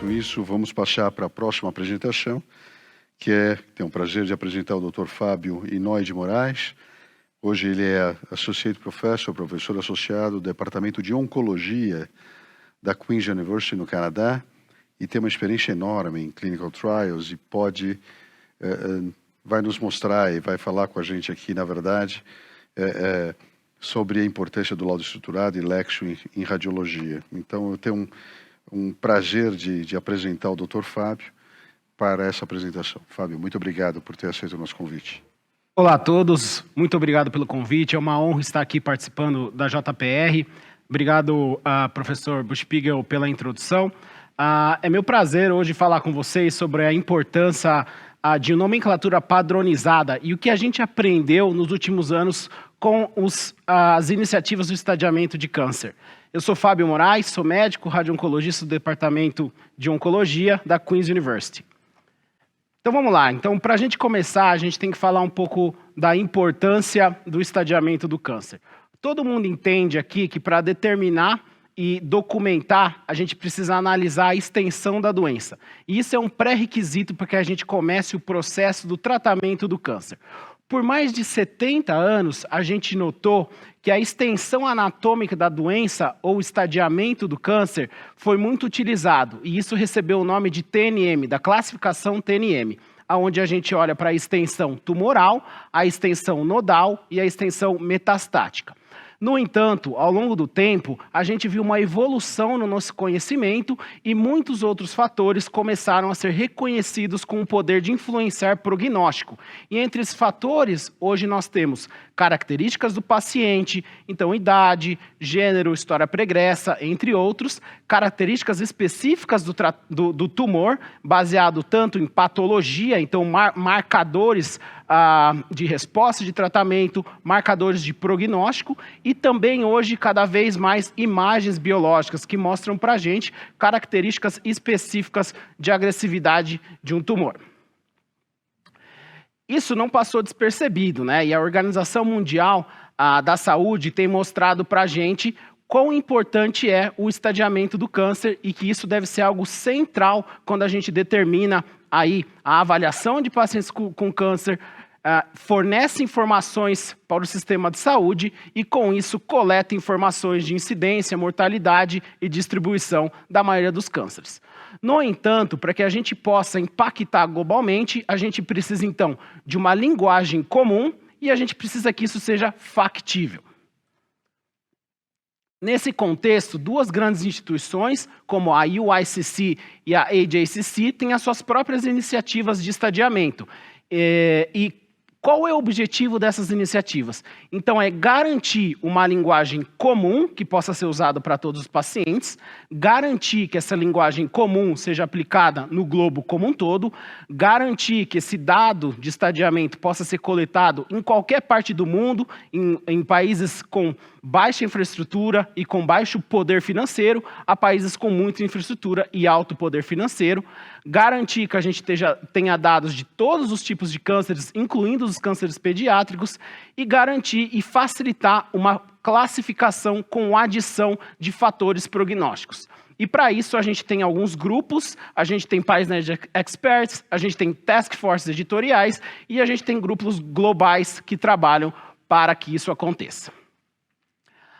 Dito isso, vamos passar para a próxima apresentação, tenho o prazer de apresentar o Dr. Fábio Inói de Moraes. Hoje ele é Associate Professor, professor associado do Departamento de Oncologia da Queen's University no Canadá e tem uma experiência enorme em clinical trials e vai nos mostrar e vai falar com a gente aqui, na verdade, sobre a importância do laudo estruturado e lexo em radiologia. Então, eu tenho um prazer de apresentar o Dr. Fábio para essa apresentação. Fábio, muito obrigado por ter aceito o nosso convite. Olá a todos, muito obrigado pelo convite. É uma honra estar aqui participando da JPR. Obrigado, professor Buchpiguel, pela introdução. É meu prazer hoje falar com vocês sobre a importância de nomenclatura padronizada e o que a gente aprendeu nos últimos anos com as iniciativas do estadiamento de câncer. Eu sou Fábio Moraes, sou médico, radio-oncologista do Departamento de Oncologia da Queen's University. Então vamos lá, para a gente começar, a gente tem que falar um pouco da importância do estadiamento do câncer. Todo mundo entende aqui que para determinar e documentar, a gente precisa analisar a extensão da doença. E isso é um pré-requisito para que a gente comece o processo do tratamento do câncer. Por mais de 70 anos, a gente notou que a extensão anatômica da doença ou estadiamento do câncer foi muito utilizado, e isso recebeu o nome de TNM, da classificação TNM, onde a gente olha para a extensão tumoral, a extensão nodal e a extensão metastática. No entanto, ao longo do tempo, a gente viu uma evolução no nosso conhecimento e muitos outros fatores começaram a ser reconhecidos com o poder de influenciar prognóstico. E entre esses fatores, hoje nós temos características do paciente, então idade, gênero, história pregressa, entre outros, características específicas do tumor, baseado tanto em patologia, então marcadores de resposta de tratamento, marcadores de prognóstico e também hoje cada vez mais imagens biológicas que mostram para a gente características específicas de agressividade de um tumor. Isso não passou despercebido, né? E a Organização Mundial da Saúde tem mostrado para a gente quão importante é o estadiamento do câncer e que isso deve ser algo central quando a gente determina aí a avaliação de pacientes com câncer, fornece informações para o sistema de saúde e, com isso, coleta informações de incidência, mortalidade e distribuição da maioria dos cânceres. No entanto, para que a gente possa impactar globalmente, a gente precisa, então, de uma linguagem comum e a gente precisa que isso seja factível. Nesse contexto, duas grandes instituições, como a UICC e a AJCC, têm as suas próprias iniciativas de estadiamento. E qual é o objetivo dessas iniciativas? Então, é garantir uma linguagem comum que possa ser usada para todos os pacientes, garantir que essa linguagem comum seja aplicada no globo como um todo, garantir que esse dado de estadiamento possa ser coletado em qualquer parte do mundo, em países com baixa infraestrutura e com baixo poder financeiro, a países com muita infraestrutura e alto poder financeiro, garantir que a gente tenha dados de todos os tipos de cânceres, incluindo os cânceres pediátricos, e garantir e facilitar uma classificação com adição de fatores prognósticos. E para isso a gente tem alguns grupos, a gente tem painéis de experts, a gente tem task forces editoriais e a gente tem grupos globais que trabalham para que isso aconteça.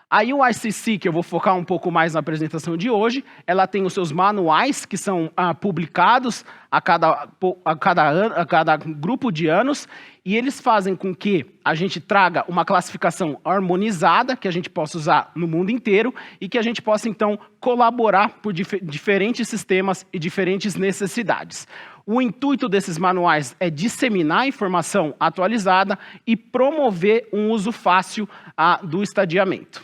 A UICC, que eu vou focar um pouco mais na apresentação de hoje, ela tem os seus manuais que são publicados a cada grupo de anos e eles fazem com que a gente traga uma classificação harmonizada que a gente possa usar no mundo inteiro e que a gente possa, então, colaborar por diferentes sistemas e diferentes necessidades. O intuito desses manuais é disseminar informação atualizada e promover um uso fácil do estadiamento.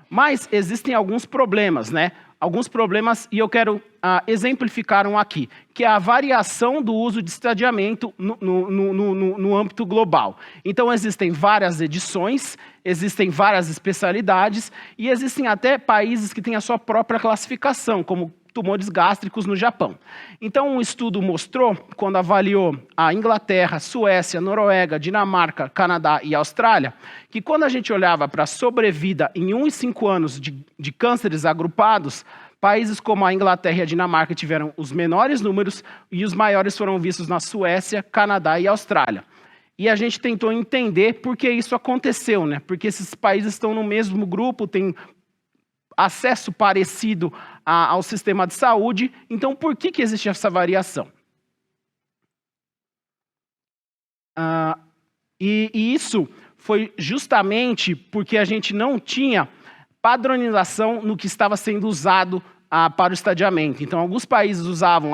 Mas existem alguns problemas, né? Alguns problemas, e eu quero exemplificar um aqui, que é a variação do uso de estadiamento no âmbito global. Então, existem várias edições, existem várias especialidades, e existem até países que têm a sua própria classificação, como tumores gástricos no Japão. Então, um estudo mostrou, quando avaliou a Inglaterra, Suécia, Noruega, Dinamarca, Canadá e Austrália, que quando a gente olhava para a sobrevida em 1 e 5 anos de cânceres agrupados, Países como a Inglaterra e a Dinamarca tiveram os menores números e os maiores foram vistos na Suécia, Canadá e Austrália. E a gente tentou entender por que isso aconteceu, né? Porque esses países estão no mesmo grupo, têm acesso parecido ao sistema de saúde, então por que existe essa variação? E isso foi justamente porque a gente não tinha padronização no que estava sendo usado para o estadiamento. Então, alguns países usavam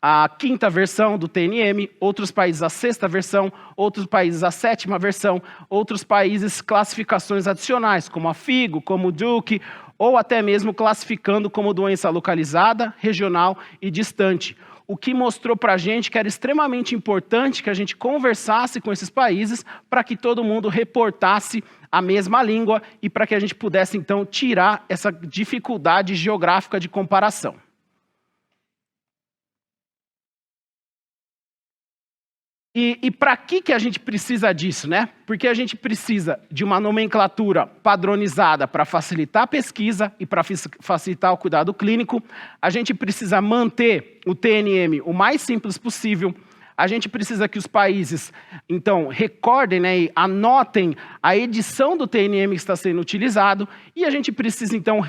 a quinta versão do TNM, outros países a sexta versão, outros países a sétima versão, outros países classificações adicionais, como a FIGO, como o Duke, ou até mesmo classificando como doença localizada, regional e distante. O que mostrou para a gente que era extremamente importante que a gente conversasse com esses países para que todo mundo reportasse a mesma língua e para que a gente pudesse, então, tirar essa dificuldade geográfica de comparação. E para que a gente precisa disso, né? Porque a gente precisa de uma nomenclatura padronizada para facilitar a pesquisa e para facilitar o cuidado clínico. A gente precisa manter o TNM o mais simples possível. A gente precisa que os países, então, recordem, né, e anotem a edição do TNM que está sendo utilizado. E a gente precisa, então,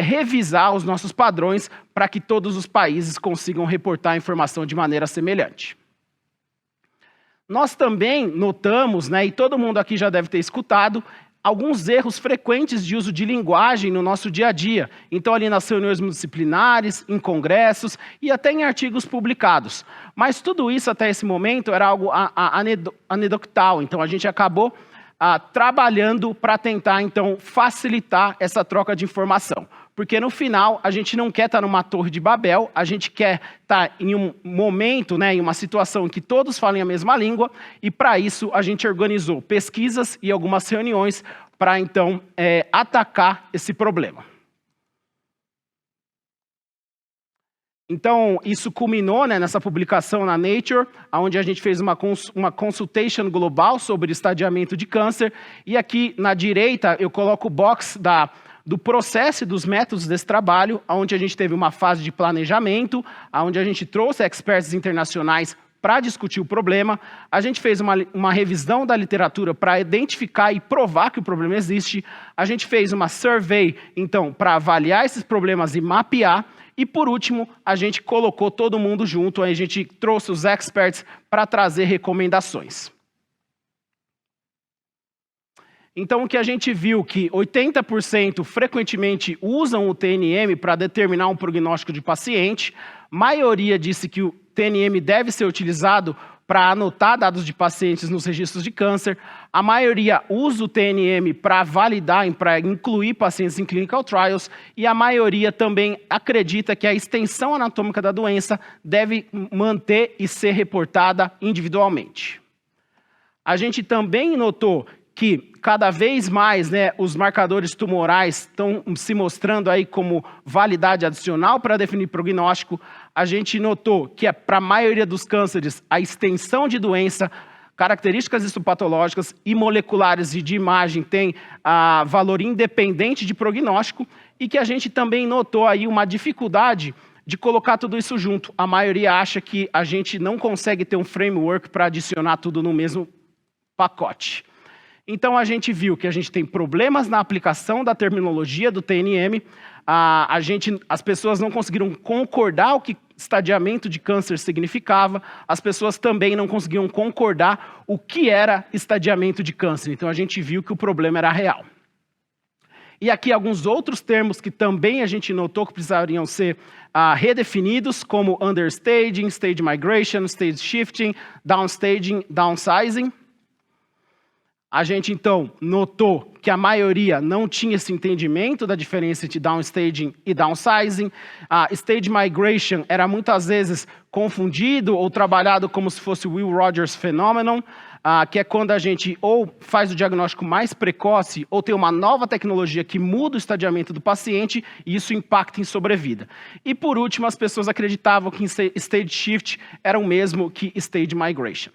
revisar os nossos padrões para que todos os países consigam reportar a informação de maneira semelhante. Nós também notamos, né, e todo mundo aqui já deve ter escutado, alguns erros frequentes de uso de linguagem no nosso dia a dia. Então, ali nas reuniões multidisciplinares, em congressos e até em artigos publicados. Mas tudo isso, até esse momento, era algo anedotal. Então, a gente acabou trabalhando para tentar, então, facilitar essa troca de informação. Porque, no final, a gente não quer estar numa torre de Babel, a gente quer estar em um momento, né, em uma situação em que todos falem a mesma língua, e, para isso, a gente organizou pesquisas e algumas reuniões para, então, atacar esse problema. Então, isso culminou, né, nessa publicação na Nature, onde a gente fez uma consultation global sobre estadiamento de câncer, e aqui, na direita, eu coloco o box do processo e dos métodos desse trabalho, onde a gente teve uma fase de planejamento, onde a gente trouxe experts internacionais para discutir o problema. A gente fez uma revisão da literatura para identificar e provar que o problema existe. A gente fez uma survey, então, para avaliar esses problemas e mapear. E, por último, a gente colocou todo mundo junto, a gente trouxe os experts para trazer recomendações. Então, o que a gente viu que 80% frequentemente usam o TNM para determinar um prognóstico de paciente. A maioria disse que o TNM deve ser utilizado para anotar dados de pacientes nos registros de câncer. A maioria usa o TNM para validar, para incluir pacientes em clinical trials. E a maioria também acredita que a extensão anatômica da doença deve manter e ser reportada individualmente. A gente também notou que cada vez mais, né, os marcadores tumorais estão se mostrando aí como validade adicional para definir prognóstico. A gente notou que para a maioria dos cânceres, a extensão de doença, características histopatológicas e moleculares e de imagem tem valor independente de prognóstico, e que a gente também notou aí uma dificuldade de colocar tudo isso junto. A maioria acha que a gente não consegue ter um framework para adicionar tudo no mesmo pacote. Então, a gente viu que a gente tem problemas na aplicação da terminologia do TNM, as pessoas não conseguiram concordar o que estadiamento de câncer significava, as pessoas também não conseguiam concordar o que era estadiamento de câncer. Então, a gente viu que o problema era real. E aqui alguns outros termos que também a gente notou que precisariam ser redefinidos, como understaging, stage migration, stage shifting, downstaging, downsizing. A gente, então, notou que a maioria não tinha esse entendimento da diferença entre downstaging e downsizing. Stage migration era muitas vezes confundido ou trabalhado como se fosse o Will Rogers phenomenon, que é quando a gente ou faz o diagnóstico mais precoce ou tem uma nova tecnologia que muda o estadiamento do paciente e isso impacta em sobrevida. E, por último, as pessoas acreditavam que stage shift era o mesmo que stage migration.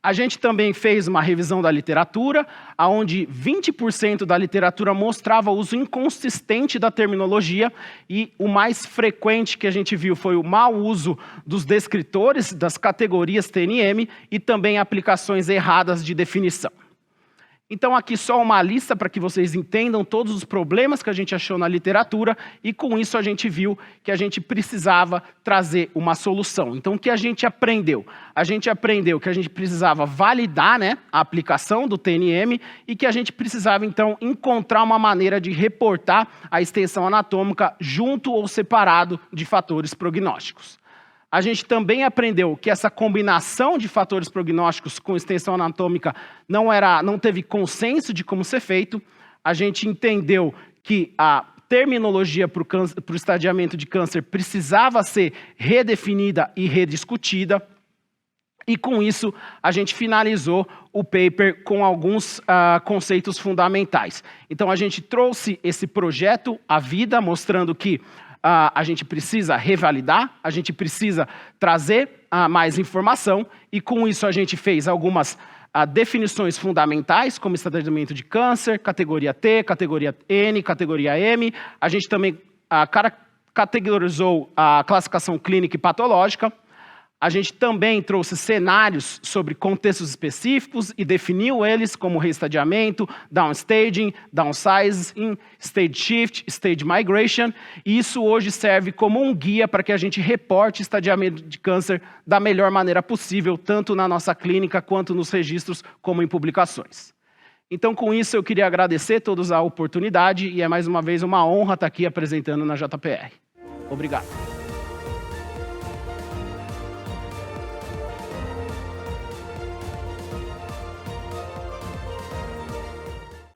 A gente também fez uma revisão da literatura, onde 20% da literatura mostrava o uso inconsistente da terminologia e o mais frequente que a gente viu foi o mau uso dos descritores das categorias TNM e também aplicações erradas de definição. Então, aqui só uma lista para que vocês entendam todos os problemas que a gente achou na literatura e, com isso, a gente viu que a gente precisava trazer uma solução. Então, o que a gente aprendeu? A gente aprendeu que a gente precisava validar, né, a aplicação do TNM e que a gente precisava, então, encontrar uma maneira de reportar a extensão anatômica junto ou separado de fatores prognósticos. A gente também aprendeu que essa combinação de fatores prognósticos com extensão anatômica não teve consenso de como ser feito. A gente entendeu que a terminologia para o estadiamento de câncer precisava ser redefinida e rediscutida. E com isso, a gente finalizou o paper com alguns conceitos fundamentais. Então, a gente trouxe esse projeto à vida, mostrando que a gente precisa revalidar, a gente precisa trazer mais informação, e com isso a gente fez algumas definições fundamentais, como estadiamento de câncer, categoria T, categoria N, categoria M. A gente também categorizou a classificação clínica e patológica. A gente também trouxe cenários sobre contextos específicos e definiu eles como reestadiamento, downstaging, downsizing, stage shift, stage migration. E isso hoje serve como um guia para que a gente reporte estadiamento de câncer da melhor maneira possível, tanto na nossa clínica quanto nos registros, como em publicações. Então, com isso, eu queria agradecer a todos a oportunidade e é mais uma vez uma honra estar aqui apresentando na JPR. Obrigado.